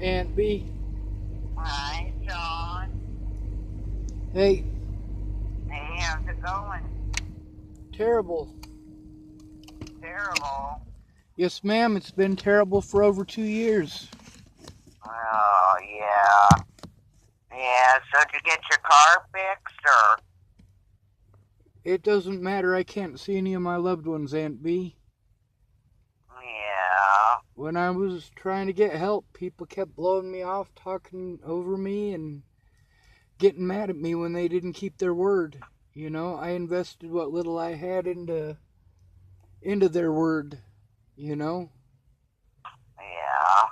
Aunt B. Hi, Sean. Hey, Hey, how's it going? terrible. Terrible. Yes, ma'am, it's been terrible for over 2 years. Oh, yeah. Yeah, so did you get your car fixed, or? It doesn't matter, I can't see any of my loved ones, Aunt B. Yeah. When I was trying to get help, people kept blowing me off, talking over me, and getting mad at me when they didn't keep their word. You know, I invested what little I had into their word, you know? Yeah.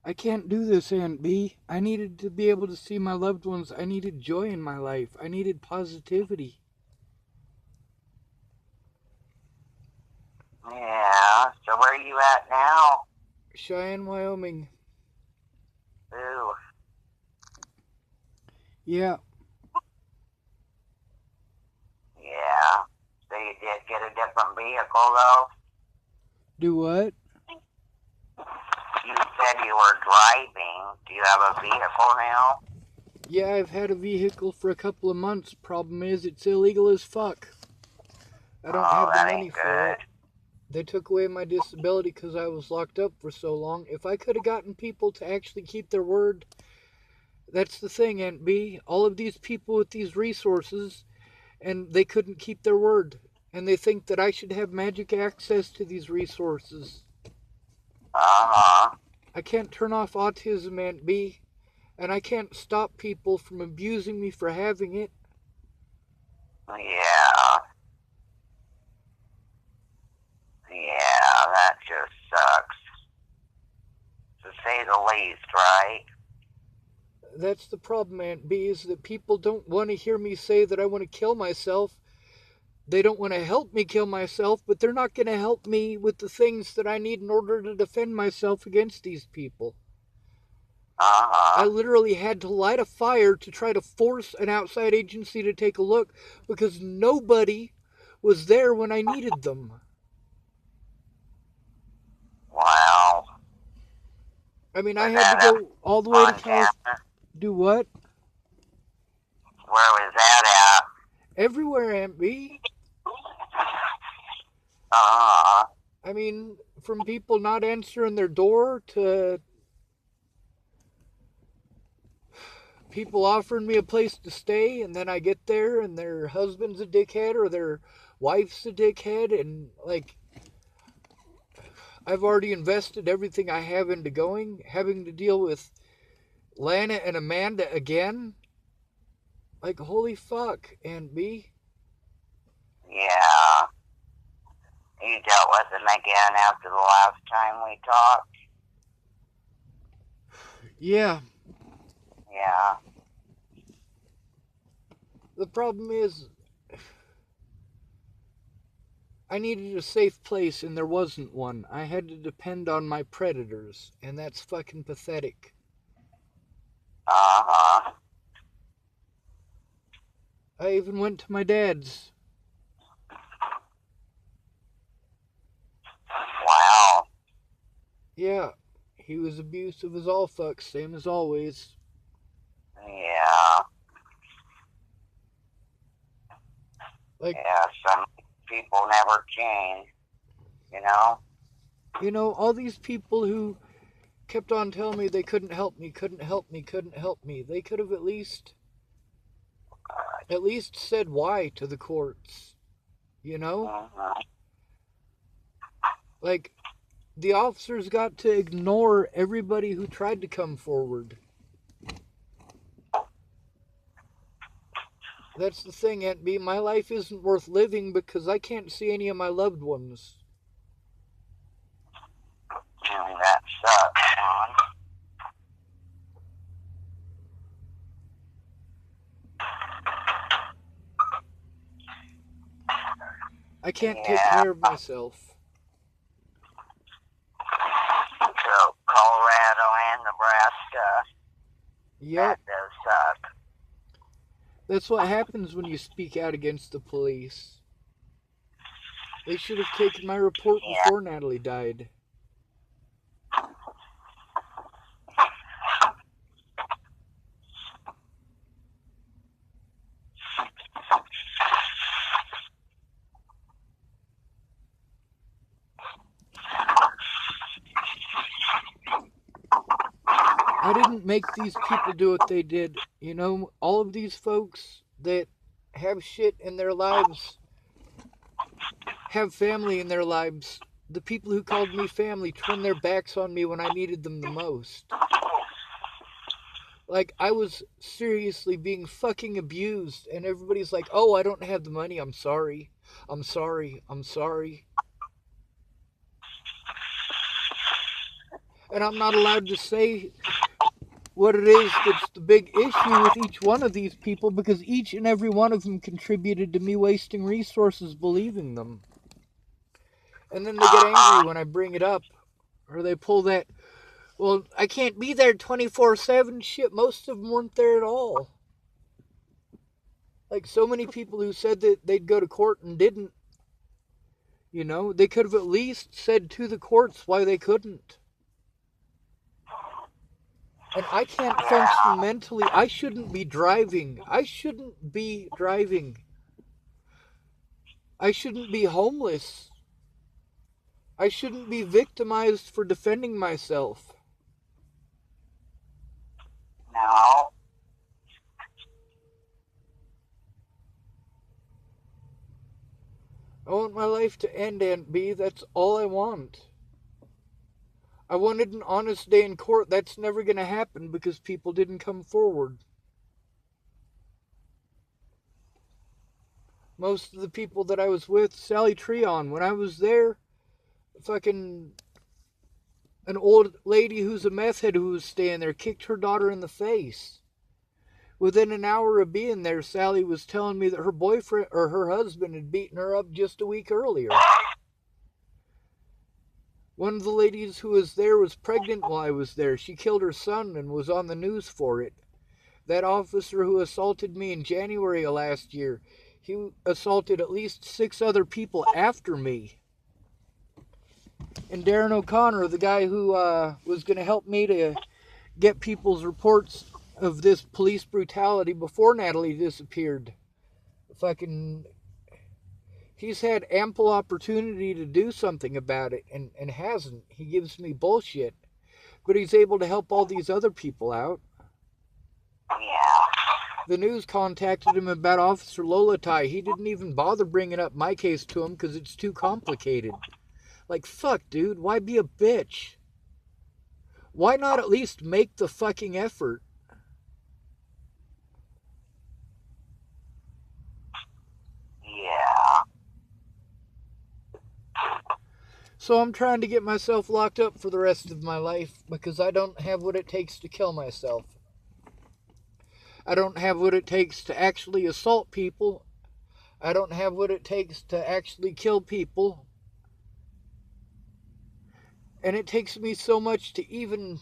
I can't do this, Aunt B. I needed to be able to see my loved ones. I needed joy in my life. I needed positivity. Yeah. So where are you at now? Cheyenne, Wyoming. Ooh. Yeah. Yeah. So you did get a different vehicle, though? Do what? You said you were driving. Do you have a vehicle now? Yeah, I've had a vehicle for a couple of months. Problem is, it's illegal as fuck. I don't Oh, have the that money ain't for it. good. They took away my disability because I was locked up for so long. If I could have gotten people to actually keep their word, that's the thing, Aunt B. All of these people with these resources, and they couldn't keep their word. And they think that I should have magic access to these resources. Uh-huh. I can't turn off autism, Aunt B. And I can't stop people from abusing me for having it. Yeah. Yeah, that just sucks. To say the least, right? That's the problem, Aunt B, is that people don't want to hear me say that I want to kill myself. They don't want to help me kill myself, but they're not going to help me with the things that I need in order to defend myself against these people. I Uh-huh. literally had to light a fire to try to force an outside agency to take a look because nobody was there when I needed them. Wow. I mean, I Was had to that up go all the way to California. Montana? Do what? Where was that Everywhere, Aunt B. at? Uh-huh. I mean, from people not answering their door to people offering me a place to stay, and then I get there and their husband's a dickhead or their wife's a dickhead, and like I've already invested everything I have into going, having to deal with Lana and Amanda again. Like, holy fuck, Aunt B. Yeah. You dealt with them again after the last time we talked? Yeah, Yeah. the problem is I needed a safe place and there wasn't one. I had to depend on my predators, and that's fucking pathetic. Uh-huh. I even went to my dad's. Wow. Yeah, he was abusive as all fuck, same as always. Yeah. Like, Yeah, some people never change, you know? you know, all these people who kept on telling me they couldn't help me, couldn't help me, couldn't help me. They could have at least said why to the courts, you know? Mm-hmm. Like the officers got to ignore everybody who tried to come forward. That's the thing, Aunt B. My life isn't worth living because I can't see any of my loved ones. That sucks, Sean. I can't take Yeah. care of myself. So Colorado and Nebraska, Yep, that does suck. that's what happens when you speak out against the police. They should have taken my report Yeah. before Natalie died. I didn't make these people do what they did. You know, all of these folks that have shit in their lives, have family in their lives. The people who called me family turned their backs on me when I needed them the most. Like, I was seriously being fucking abused, and everybody's like, oh, I don't have the money. I'm sorry. I'm sorry. I'm sorry. And I'm not allowed to say what it is that's the big issue with each one of these people because each and every one of them contributed to me wasting resources believing them. And then they get angry when I bring it up, or they pull that, well, I can't be there 24/7 shit. Most of them weren't there at all. Like so many people who said that they'd go to court and didn't. You know, they could have at least said to the courts why they couldn't. And I can't function mentally. I shouldn't be driving. I shouldn't be driving. I shouldn't be homeless. I shouldn't be victimized for defending myself. No. I want my life to end, Aunt B. That's all I want. I wanted an honest day in court. That's never going to happen because people didn't come forward. Most of the people that I was with, Sally Treon, when I was there, fucking an old lady who's a meth head who was staying there kicked her daughter in the face. Within an hour of being there, Sally was telling me that her boyfriend or her husband had beaten her up just a week earlier. One of the ladies who was there was pregnant while I was there. She killed her son and was on the news for it. That officer who assaulted me in January of last year, he assaulted at least 6 other people after me. And Darren O'Connor, the guy who was going to help me to get people's reports of this police brutality before Natalie disappeared. He's had ample opportunity to do something about it and hasn't. He gives me bullshit. But he's able to help all these other people out. Yeah. The news contacted him about Officer Lolatai. He didn't even bother bringing up my case to him because it's too complicated. Like, fuck, dude, why be a bitch? Why not at least make the fucking effort? Yeah. So I'm trying to get myself locked up for the rest of my life because I don't have what it takes to kill myself. I don't have what it takes to actually assault people. I don't have what it takes to actually kill people. And it takes me so much to even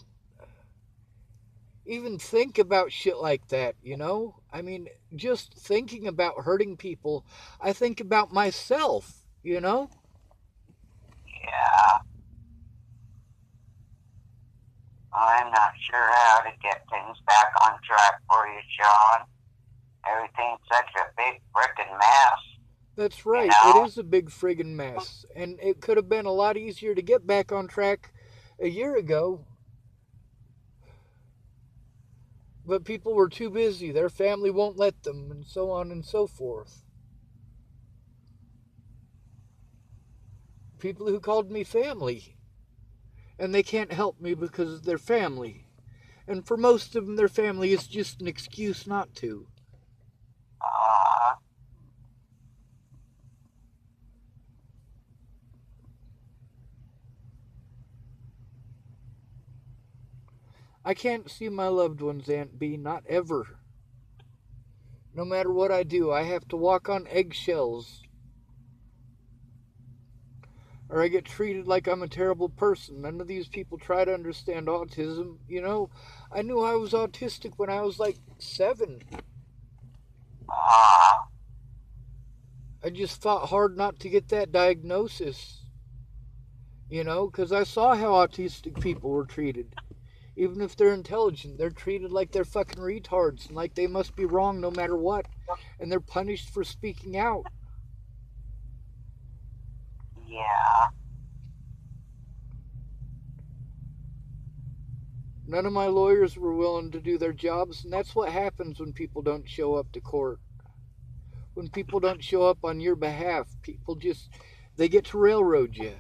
think about shit like that, you know? I mean, just thinking about hurting people, I think about myself, you know? Yeah. I'm not sure how to get things back on track for you, Sean. Everything's such a big frickin' mess. That's right. You know? It is a big friggin' mess. And it could have been a lot easier to get back on track a year ago. But people were too busy. Their family won't let them, and so on and so forth. People who called me family. And they can't help me because of their family. And for most of them, their family is just an excuse not to. I can't see my loved ones, Aunt B, not ever. No matter what I do, I have to walk on eggshells. Or I get treated like I'm a terrible person. None of these people try to understand autism. You know, I knew I was autistic when I was like 7. I just fought hard not to get that diagnosis. You know, because I saw how autistic people were treated. Even if they're intelligent, they're treated like they're fucking retards and like they must be wrong no matter what. And they're punished for speaking out. Yeah. None of my lawyers were willing to do their jobs, and that's what happens when people don't show up to court. When people don't show up on your behalf, people just, they get to railroad you.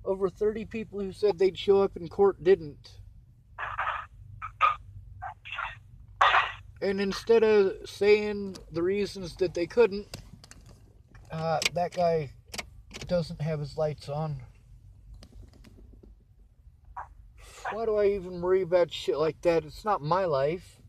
Over 30 people who said they'd show up in court didn't. And instead of saying the reasons that they couldn't, that guy doesn't have his lights on. Why do I even worry about shit like that? It's not my life.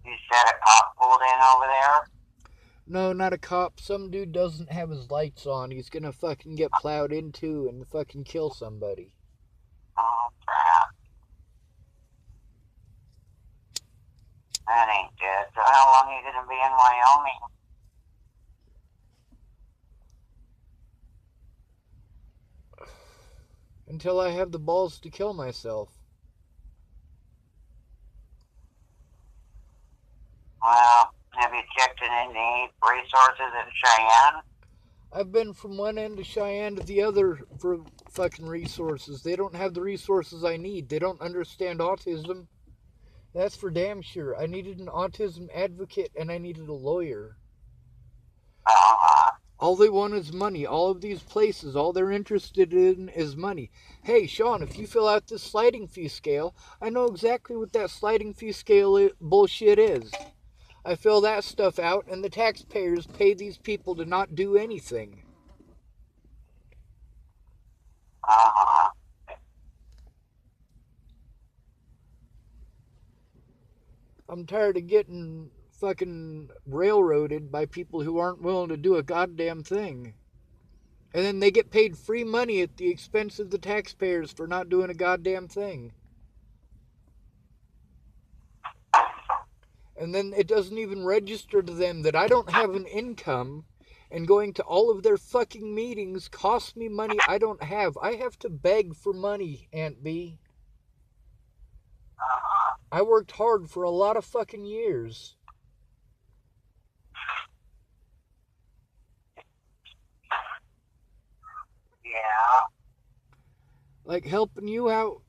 You said a cop pulled in over there? No, not a cop. Some dude doesn't have his lights on. He's gonna fucking get plowed into and fucking kill somebody. Oh, crap. That ain't good. So how long are you going to be in Wyoming? Until I have the balls to kill myself. Well, have you checked in any resources in Cheyenne? I've been from one end of Cheyenne to the other for fucking resources. They don't have the resources I need. They don't understand autism. That's for damn sure. I needed an autism advocate and I needed a lawyer. All they want is money. All of these places, all they're interested in is money. Hey, Sean, if you fill out this sliding fee scale, I know exactly what that sliding fee scale bullshit is. I fill that stuff out, and the taxpayers pay these people to not do anything. I'm tired of getting fucking railroaded by people who aren't willing to do a goddamn thing. And then they get paid free money at the expense of the taxpayers for not doing a goddamn thing. And then it doesn't even register to them that I don't have an income, and going to all of their fucking meetings costs me money I don't have. I have to beg for money, Aunt B. I worked hard for a lot of fucking years. Yeah. Like helping you out,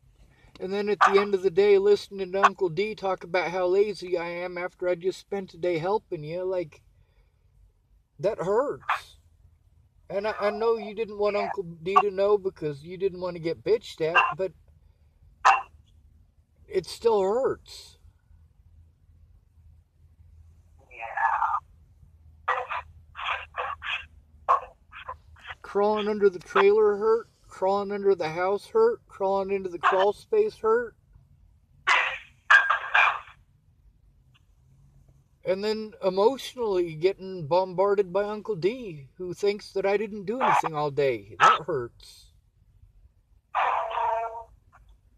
and then at the end of the day listening to Uncle D talk about how lazy I am after I just spent a day helping you, like, that hurts. And I know you didn't want Uncle D to know because you didn't want to get bitched at, but it still hurts. Yeah. Crawling under the trailer hurt. Crawling under the house hurt. Crawling into the crawl space hurt. And then emotionally getting bombarded by Uncle D, who thinks that I didn't do anything all day. That hurts.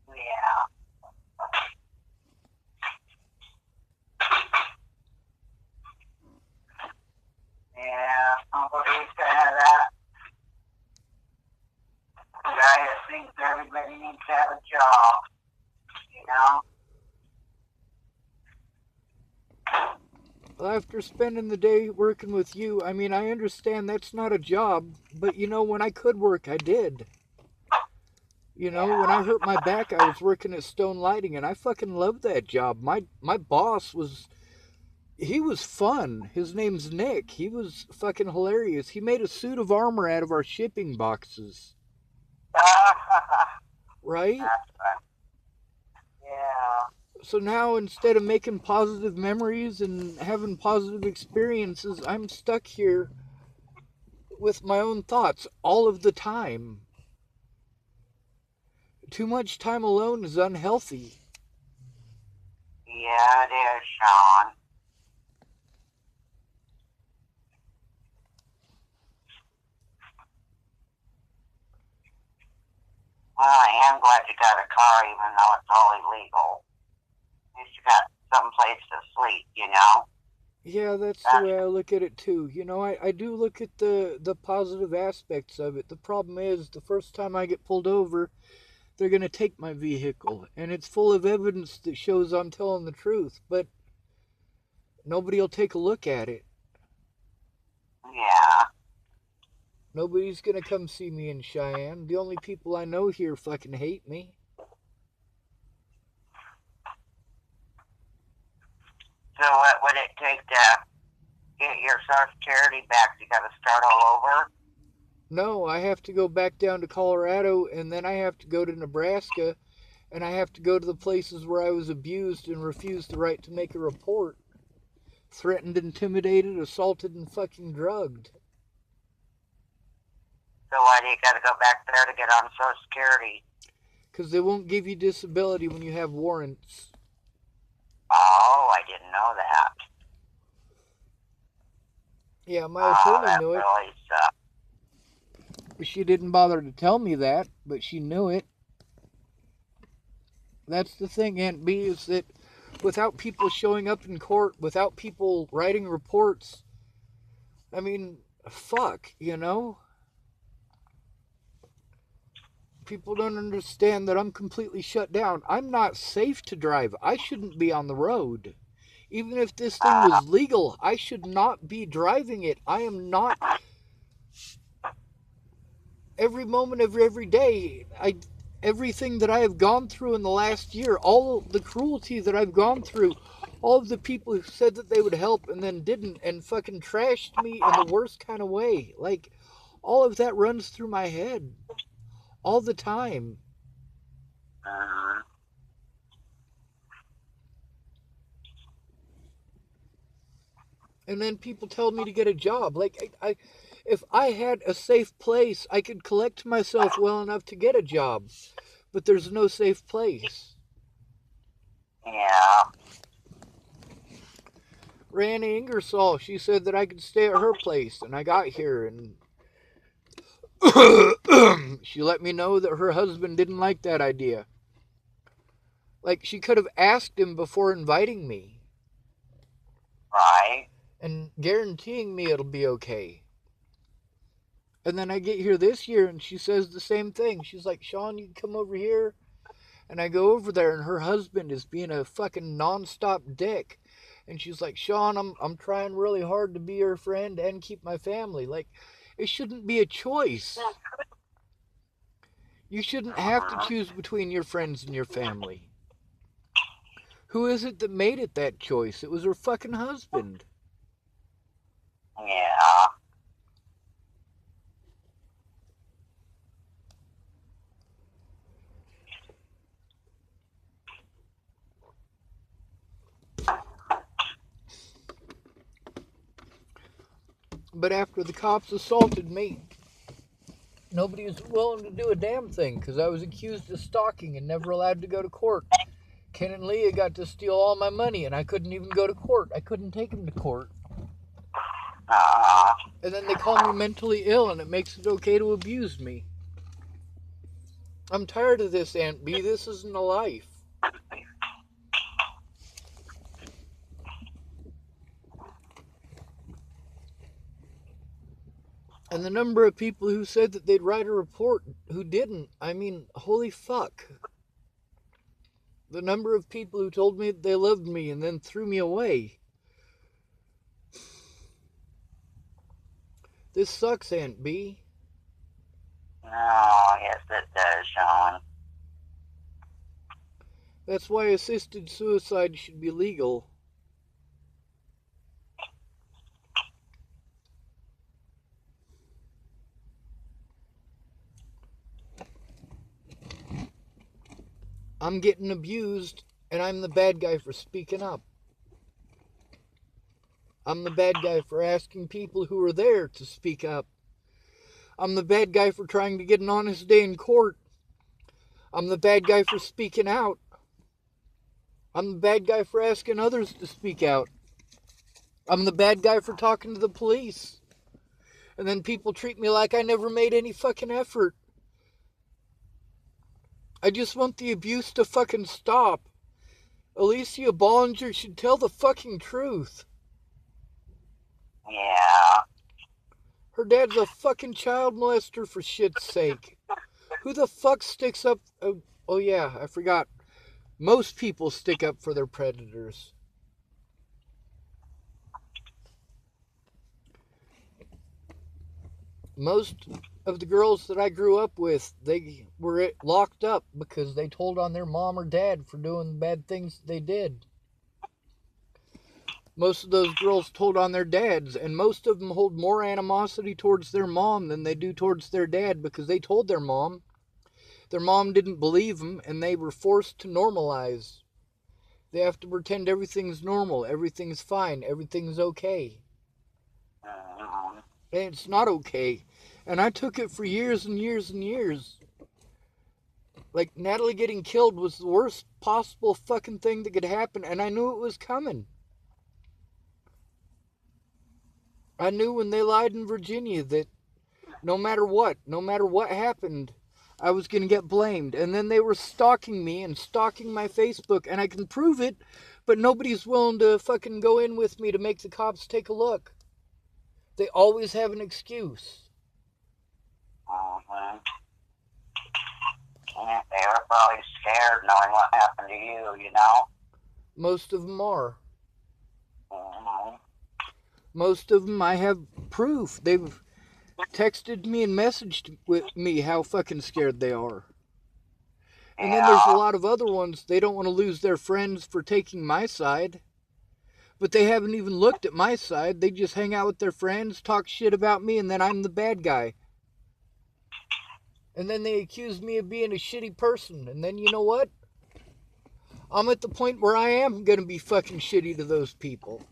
Yeah. Yeah, Uncle D's kind of that guy that thinks everybody needs to have a job, you know? After spending the day working with you, I mean, I understand that's not a job, but you know, when I could work, I did. You know, when I hurt my back, I was working at Stone Lighting, and I fucking loved that job. My boss was, he was fun. His name's Nick. He was fucking hilarious. He made a suit of armor out of our shipping boxes. Right? That's fun. Yeah. So now, instead of making positive memories and having positive experiences, I'm stuck here with my own thoughts all of the time. Too much time alone is unhealthy. Yeah, it is, Sean. Well, I am glad you got a car, even though it's all illegal. At least you got some place to sleep, you know? Yeah, that's the way I look at it too. You know, I do look at the positive aspects of it. The problem is, the first time I get pulled over, they're going to take my vehicle. And it's full of evidence that shows I'm telling the truth. But nobody will take a look at it. Yeah. Nobody's gonna come see me in Cheyenne. The only people I know here fucking hate me. So what would it take to get your Social Security back? You got to start all over? No, I have to go back down to Colorado, and then I have to go to Nebraska, and I have to go to the places where I was abused and refused the right to make a report. Threatened, intimidated, assaulted, and fucking drugged. So why do you got to go back there to get on Social Security? Because they won't give you disability when you have warrants. Oh, I didn't know that. Yeah, my attorney knew it. Really sucks. She didn't bother to tell me that, but she knew it. That's the thing, Aunt B, is that without people showing up in court, without people writing reports, I mean, fuck, you know? People don't understand that I'm completely shut down. I'm not safe to drive. I shouldn't be on the road. Even if this thing was legal, I should not be driving it. I am not. Every moment of every day, everything that I have gone through in the last year, all the cruelty that I've gone through, all of the people who said that they would help and then didn't and fucking trashed me in the worst kind of way. Like, all of that runs through my head. All the time. And then people tell me to get a job. Like, if I had a safe place, I could collect myself well enough to get a job. But there's no safe place. Yeah. Randy Ingersoll, she said that I could stay at her place, and I got here, and she let me know that her husband didn't like that idea. Like, she could have asked him before inviting me. Right. And guaranteeing me it'll be okay. And then I get here this year, and she says the same thing. She's like, Sean, you can come over here. And I go over there, and her husband is being a fucking nonstop dick. And she's like, Sean, I'm trying really hard to be your friend and keep my family. Like, it shouldn't be a choice. You shouldn't have to choose between your friends and your family. Who is it that made it that choice? It was her fucking husband. Yeah. But after the cops assaulted me, nobody was willing to do a damn thing because I was accused of stalking and never allowed to go to court. Ken and Leah got to steal all my money, and I couldn't even go to court. I couldn't take them to court. And then they call me mentally ill, and it makes it okay to abuse me. I'm tired of this, Aunt B. This isn't a life. And the number of people who said that they'd write a report who didn't, I mean, holy fuck. The number of people who told me that they loved me and then threw me away. This sucks, Aunt B. Oh, yes it does, Sean. That's why assisted suicide should be legal. I'm getting abused, and I'm the bad guy for speaking up. I'm the bad guy for asking people who are there to speak up. I'm the bad guy for trying to get an honest day in court. I'm the bad guy for speaking out. I'm the bad guy for asking others to speak out. I'm the bad guy for talking to the police. And then people treat me like I never made any fucking effort. I just want the abuse to fucking stop. Alicia Bollinger should tell the fucking truth. Yeah. Her dad's a fucking child molester, for shit's sake. Who the fuck sticks up... Oh yeah, I forgot. Most people stick up for their predators. Most of the girls that I grew up with, they were locked up because they told on their mom or dad for doing the bad things they did. Most of those girls told on their dads, and most of them hold more animosity towards their mom than they do towards their dad because they told their mom. Their mom didn't believe them, and they were forced to normalize. They have to pretend everything's normal, everything's fine, everything's okay. Mhm. And it's not okay. And I took it for years and years and years. Like, Natalie getting killed was the worst possible fucking thing that could happen, and I knew it was coming. I knew when they lied in Virginia that no matter what happened, I was going to get blamed. And then they were stalking me and stalking my Facebook, and I can prove it, but nobody's willing to fucking go in with me to make the cops take a look. They always have an excuse. Mhm. Yeah, they were probably scared knowing what happened to you know? Most of them are. Mhm. Most of them I have proof. They've texted me and messaged with me how fucking scared they are. And then there's a Yeah. lot of other ones, they don't want to lose their friends for taking my side. But they haven't even looked at my side. They just hang out with their friends, talk shit about me, and then I'm the bad guy. And then they accuse me of being a shitty person. And then you know what? I'm at the point where I am going to be fucking shitty to those people.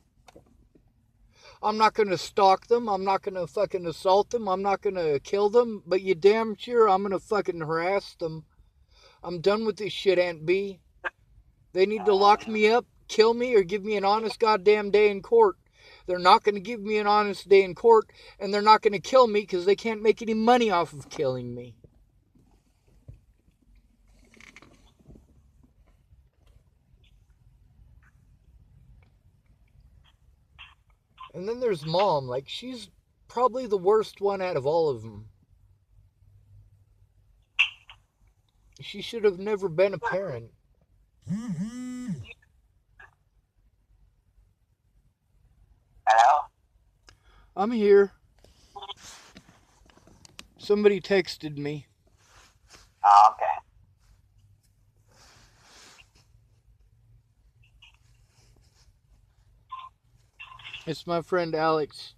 I'm not going to stalk them. I'm not going to fucking assault them. I'm not going to kill them. But you damn sure I'm going to fucking harass them. I'm done with this shit, Aunt B. They need to lock me up, kill me, or give me an honest goddamn day in court. They're not going to give me an honest day in court, and they're not going to kill me because they can't make any money off of killing me. And then there's Mom. Like, she's probably the worst one out of all of them. She should have never been a parent. Hello? I'm here. Somebody texted me. Oh, okay. It's my friend Alex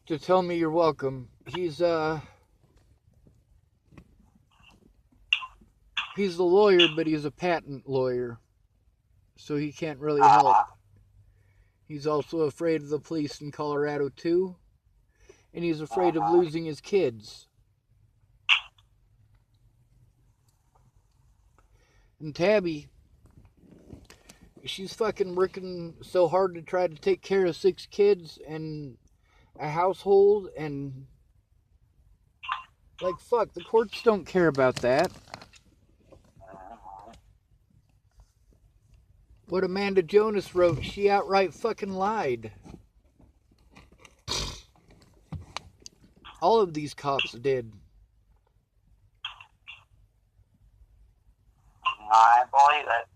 to tell me you're welcome. He's a lawyer, but he's a patent lawyer, so he can't really help. He's also afraid of the police in Colorado too, and he's afraid of losing his kids. And Tabby, she's fucking working so hard to try to take care of 6 kids and a household, and like, fuck, the courts don't care about that. What Amanda Jonas wrote, she outright fucking lied. All of these cops did. I believe it.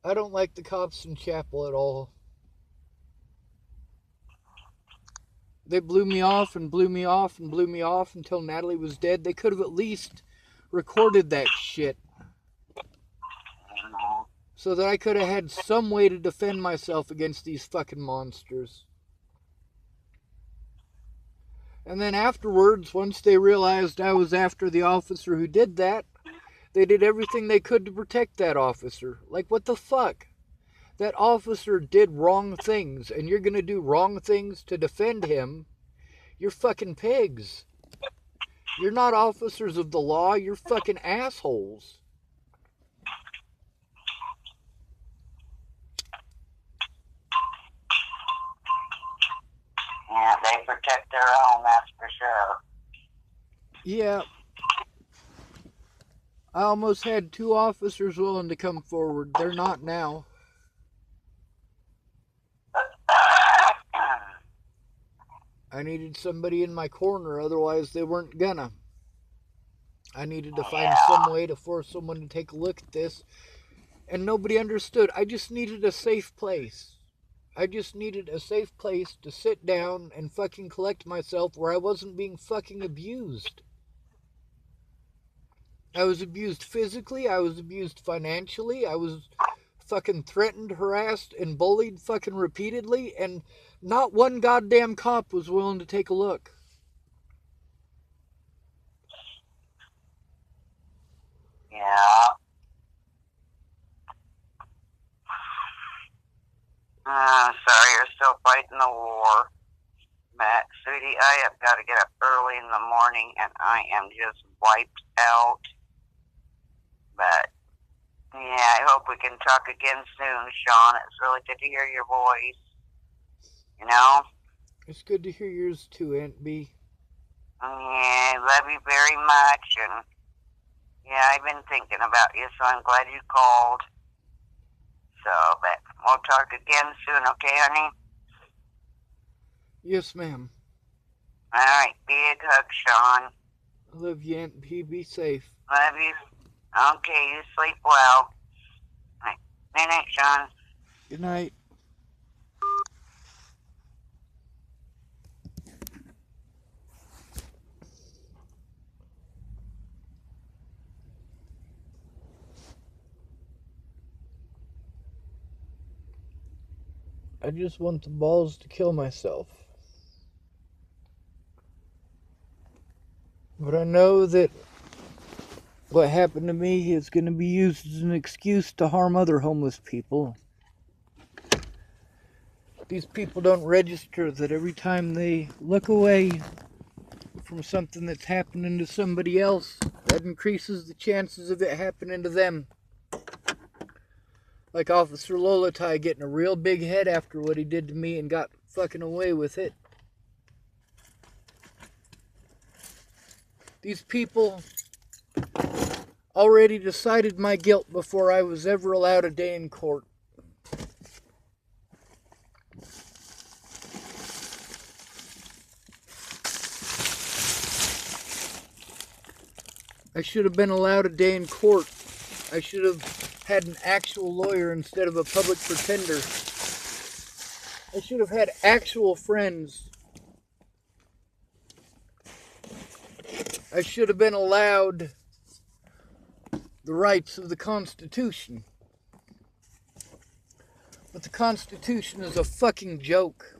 I don't like the cops in Chapel at all. They blew me off and blew me off and blew me off until Natalie was dead. They could have at least recorded that shit so that I could have had some way to defend myself against these fucking monsters. And then afterwards, once they realized I was after the officer who did that, they did everything they could to protect that officer. Like, what the fuck? That officer did wrong things, and you're gonna do wrong things to defend him? You're fucking pigs. You're not officers of the law, you're fucking assholes. Yeah, they protect their own, that's for sure. Yeah. I almost had 2 officers willing to come forward. They're not now. I needed somebody in my corner, otherwise they weren't gonna. I needed to find some way to force someone to take a look at this, and nobody understood. I just needed a safe place. I just needed a safe place to sit down and fucking collect myself where I wasn't being fucking abused. I was abused physically, I was abused financially, I was fucking threatened, harassed, and bullied fucking repeatedly, and not one goddamn cop was willing to take a look. Yeah. I'm sorry you're still fighting the war. But, sweetie, I have got to get up early in the morning, and I am just wiped out. But, yeah, I hope we can talk again soon, Sean. It's really good to hear your voice. You know? It's good to hear yours too, Aunt B. Yeah, I love you very much, and yeah, I've been thinking about you, so I'm glad you called. So, but we'll talk again soon, okay, honey? Yes, ma'am. Alright, big hug, Sean. I love you, Aunt B. Be safe. Love you. Okay, you sleep well. Night night, Sean. Good night. I just want the balls to kill myself. But I know that what happened to me is going to be used as an excuse to harm other homeless people. These people don't register that every time they look away from something that's happening to somebody else, that increases the chances of it happening to them. Like Officer Lolatai getting a real big head after what he did to me and got fucking away with it. These people already decided my guilt before I was ever allowed a day in court. I should have been allowed a day in court. I should have had an actual lawyer instead of a public pretender. I should have had actual friends. I should have been allowed the rights of the Constitution. But the Constitution is a fucking joke.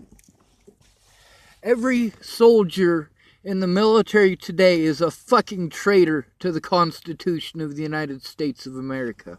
Every soldier in the military today is a fucking traitor to the Constitution of the United States of America.